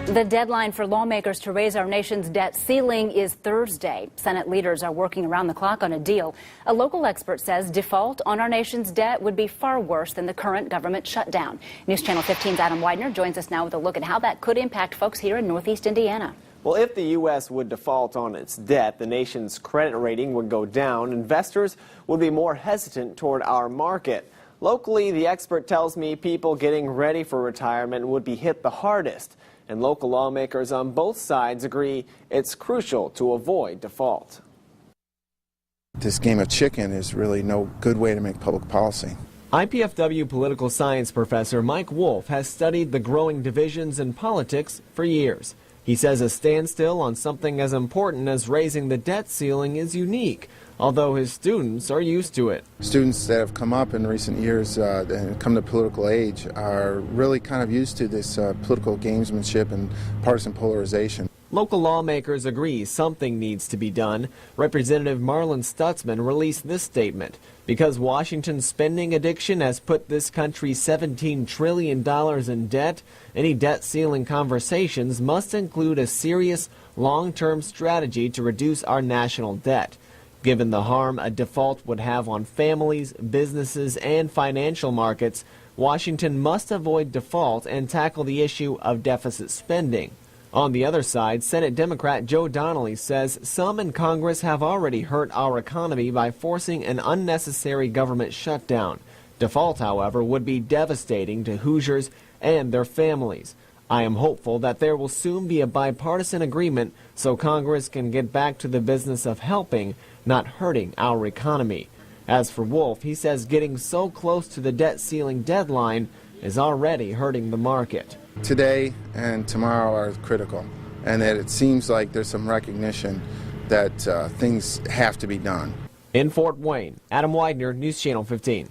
The deadline for lawmakers to raise our nation's debt ceiling is Thursday. Senate leaders are working around the clock on a deal. A local expert says default on our nation's debt would be far worse than the current government shutdown. News Channel 15's Adam Widener joins us now with a look at how that could impact folks here in Northeast Indiana. Well, if the U.S. would default on its debt, the nation's credit rating would go down. Investors would be more hesitant toward our market. Locally, the expert tells me people getting ready for retirement would be hit the hardest. And local lawmakers on both sides agree it's crucial to avoid default. This game of chicken is really no good way to make public policy. IPFW political science professor Mike Wolf has studied the growing divisions in politics for years. He says a standstill on something as important as raising the debt ceiling is unique, although his students are used to it. Students that have come up in recent years and come to political age are really kind of used to this political gamesmanship and partisan polarization. Local lawmakers agree something needs to be done. Representative Marlon Stutzman released this statement. Because Washington's spending addiction has put this country $17 trillion in debt, any debt ceiling conversations must include a serious long-term strategy to reduce our national debt. Given the harm a default would have on families, businesses, and financial markets, Washington must avoid default and tackle the issue of deficit spending. On the other side, Senate Democrat Joe Donnelly says some in Congress have already hurt our economy by forcing an unnecessary government shutdown. Default, however, would be devastating to Hoosiers and their families. I am hopeful that there will soon be a bipartisan agreement so Congress can get back to the business of helping, not hurting our economy. As for Wolf, he says getting so close to the debt ceiling deadline is already hurting the market. Today and tomorrow are critical, and that it seems like there's some recognition that things have to be done. In Fort Wayne, Adam Widener, News Channel 15.